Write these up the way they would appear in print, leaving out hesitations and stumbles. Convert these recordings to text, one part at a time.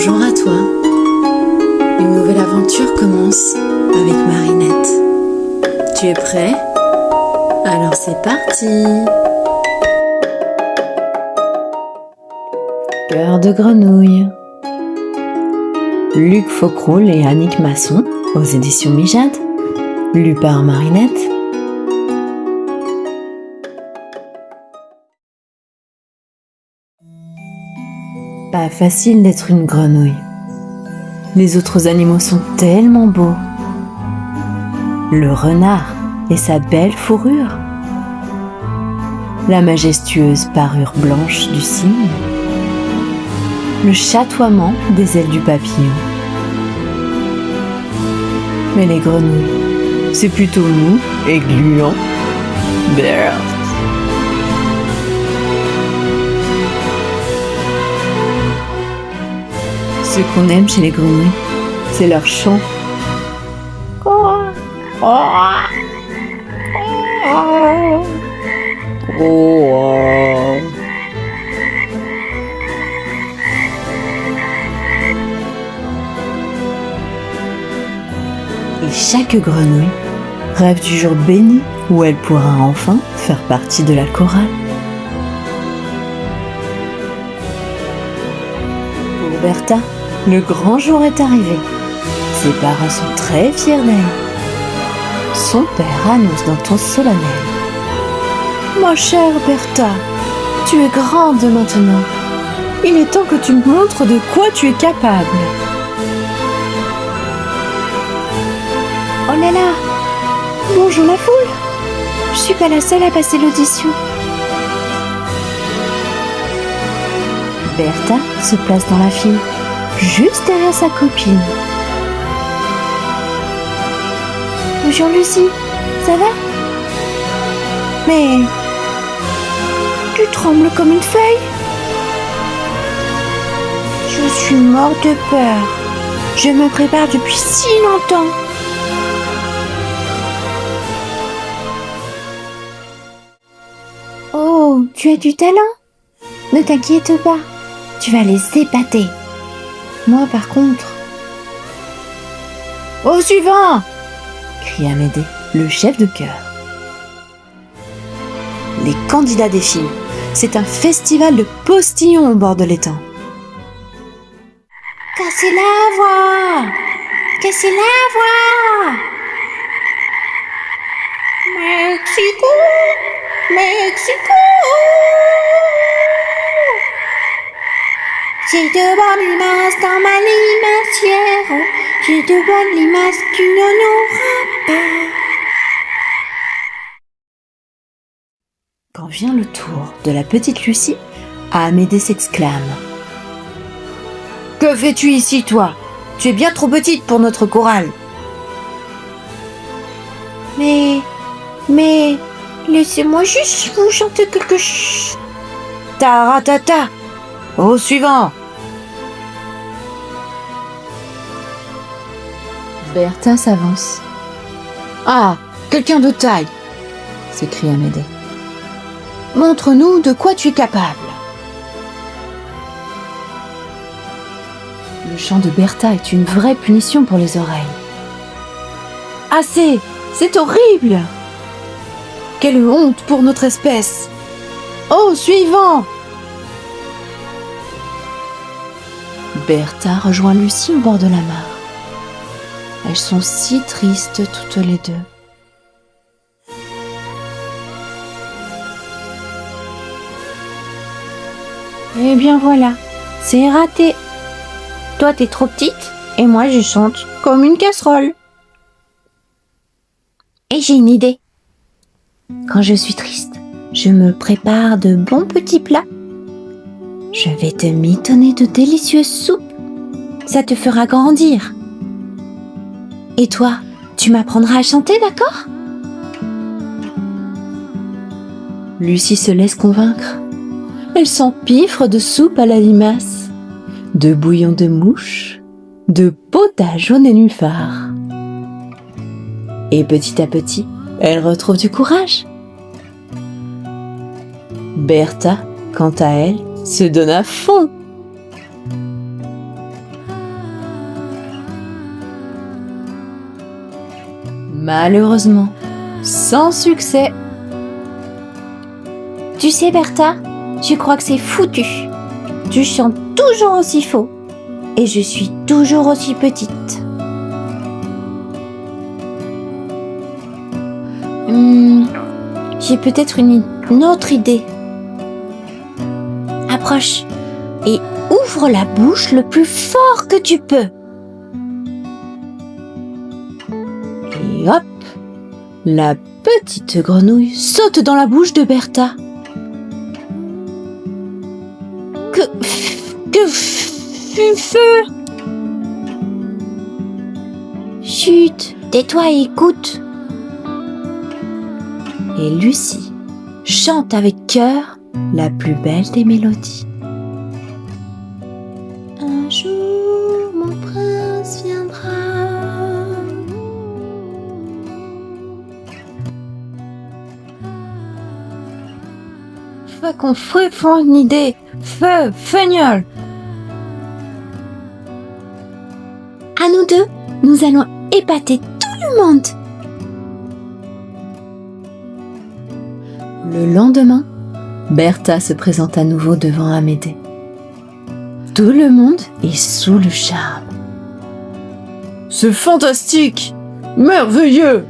Bonjour à toi. Une nouvelle aventure commence avec Marinette. Tu es prêt? Alors c'est parti! Cœur de grenouille. Luc Faucroul et Annick Masson aux éditions Mijade. Lu par Marinette. Pas facile d'être une grenouille. Les autres animaux sont tellement beaux. Le renard et sa belle fourrure. La majestueuse parure blanche du cygne. Le chatoiement des ailes du papillon. Mais les grenouilles, c'est plutôt mou et gluant. Brrr. Ce qu'on aime chez les grenouilles, c'est leur chant. Et chaque grenouille rêve du jour béni où elle pourra enfin faire partie de la chorale. Pour Bertha, le grand jour est arrivé. Ses parents sont très fiers d'elle. Son père annonce d'un ton solennel: Ma chère Bertha, tu es grande maintenant. Il est temps que tu me montres de quoi tu es capable. Oh là là! Bonjour la foule! Je suis pas la seule à passer l'audition. Bertha se place dans la file, juste derrière sa copine. Bonjour Lucie, ça va? Mais... tu trembles comme une feuille? Je suis morte de peur. Je me prépare depuis si longtemps. Oh, tu as du talent? Ne t'inquiète pas, tu vas les épater. Moi par contre... Au suivant! Cria Médée, le chef de chœur. Les candidats défilent. C'est un festival de postillons au bord de l'étang. Cassez la voix! Cassez la voix! Mexico! Mexico! J'ai de bonnes limaces dans ma limacière. J'ai de bonnes limaces, tu n'en auras pas. Quand vient le tour de la petite Lucie, Amédée s'exclame: Que fais-tu ici, toi? Tu es bien trop petite pour notre chorale. Mais, laissez-moi juste vous chanter quelque chose. Taratata! Au suivant! Bertha s'avance. Ah, quelqu'un de taille! S'écrie Amédée. Montre-nous de quoi tu es capable. Le chant de Bertha est une vraie punition pour les oreilles. Assez! C'est horrible! Quelle honte pour notre espèce! Au suivant! Bertha rejoint Lucie au bord de la mare. Elles sont si tristes toutes les deux. Eh bien voilà, c'est raté. Toi t'es trop petite et moi je chante comme une casserole. Et j'ai une idée. Quand je suis triste, je me prépare de bons petits plats. Je vais te mitonner de délicieuses soupes. Ça te fera grandir. Et toi, tu m'apprendras à chanter, d'accord? Lucie se laisse convaincre. Elle s'empiffre de soupe à la limace, de bouillon de mouche, de potage au nénuphar. Et petit à petit, elle retrouve du courage. Bertha, quant à elle, se donne à fond. Malheureusement, sans succès. Tu sais, Bertha, je crois que c'est foutu. Tu chantes toujours aussi faux et je suis toujours aussi petite. J'ai peut-être une autre idée. Approche et ouvre la bouche le plus fort que tu peux. Et hop, la petite grenouille saute dans la bouche de Bertha. Feu. Chut, tais-toi et écoute. Et Lucie chante avec cœur la plus belle des mélodies. Un jour, mon prince viendra. Feu qu'on ferait une idée. Feu, feignol. À nous deux, nous allons épater tout le monde. Le lendemain, Bertha se présente à nouveau devant Amédée. Tout le monde est sous le charme. C'est fantastique! Merveilleux!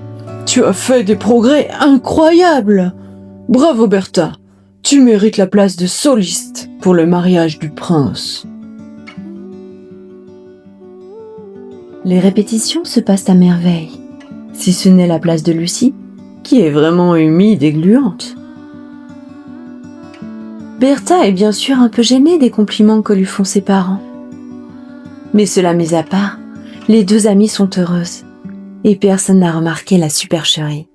Tu as fait des progrès incroyables! Bravo Bertha! Tu mérites la place de soliste pour le mariage du prince. Les répétitions se passent à merveille, si ce n'est la place de Lucie, qui est vraiment humide et gluante. Bertha est bien sûr un peu gênée des compliments que lui font ses parents. Mais cela mis à part, les deux amies sont heureuses, et personne n'a remarqué la supercherie.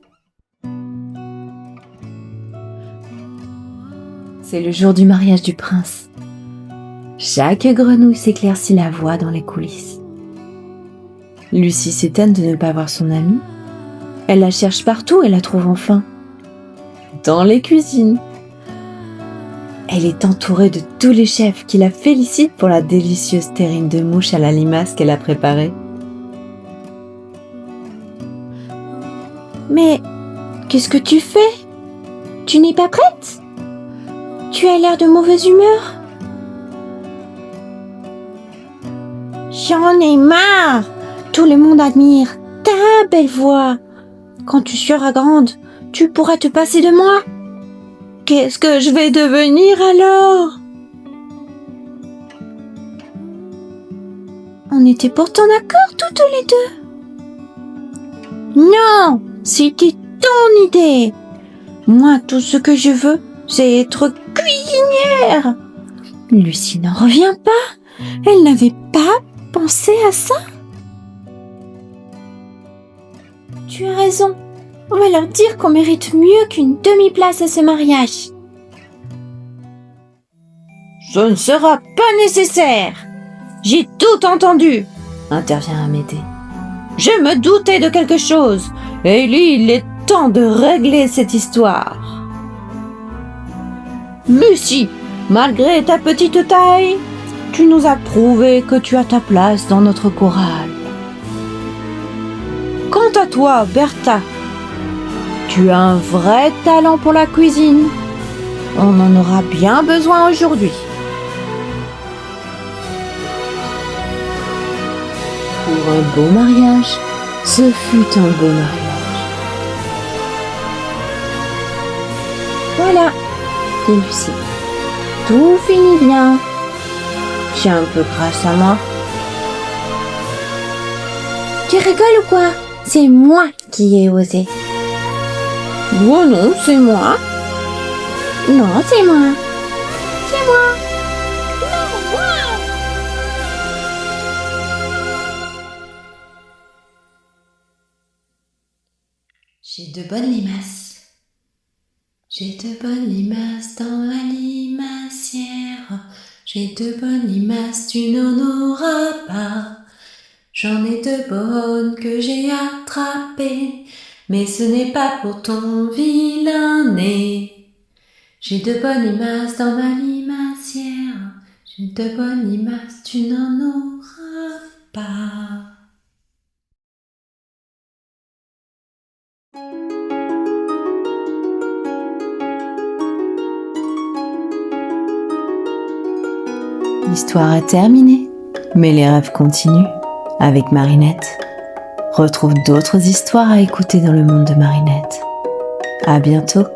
C'est le jour du mariage du prince. Chaque grenouille s'éclaircit la voix dans les coulisses. Lucie s'étonne de ne pas voir son amie. Elle la cherche partout et la trouve enfin. Dans les cuisines. Elle est entourée de tous les chefs qui la félicitent pour la délicieuse terrine de mouche à la limace qu'elle a préparée. Mais qu'est-ce que tu fais? Tu n'es pas prête? Tu as l'air de mauvaise humeur. J'en ai marre. Tout le monde admire ta belle voix. Quand tu seras grande, tu pourras te passer de moi. Qu'est-ce que je vais devenir alors? On était pourtant d'accord toutes les deux. Non, c'était ton idée. Moi, tout ce que je veux, c'est être cuisinière. Lucie n'en revient pas. Elle n'avait pas pensé à ça. Tu as raison. On va leur dire qu'on mérite mieux qu'une demi-place à ce mariage. Ce ne sera pas nécessaire. J'ai tout entendu, Intervient Amédée. Je me doutais de quelque chose. Et il est temps de régler cette histoire. Lucie, malgré ta petite taille, tu nous as prouvé que tu as ta place dans notre chorale. Quant à toi, Bertha, tu as un vrai talent pour la cuisine. On en aura bien besoin aujourd'hui. Pour un beau mariage, ce fut un beau mariage. Voilà, dit Lucie. Tout finit bien. J'ai un peu grâce à moi. Tu rigoles ou quoi? C'est moi qui ai osé. Oh non, c'est moi. Non, c'est moi. C'est moi. Non, moi. J'ai de bonnes limaces. J'ai de bonnes limaces dans ma limacière. J'ai de bonnes limaces, tu n'en auras pas. J'en ai de bonnes que j'ai attrapées, mais ce n'est pas pour ton vilain nez. J'ai de bonnes limaces dans ma limacière. J'ai de bonnes limaces, tu n'en auras pas. histoire est terminée, mais les rêves continuent avec Marinette. Retrouve d'autres histoires à écouter dans le monde de Marinette. À bientôt.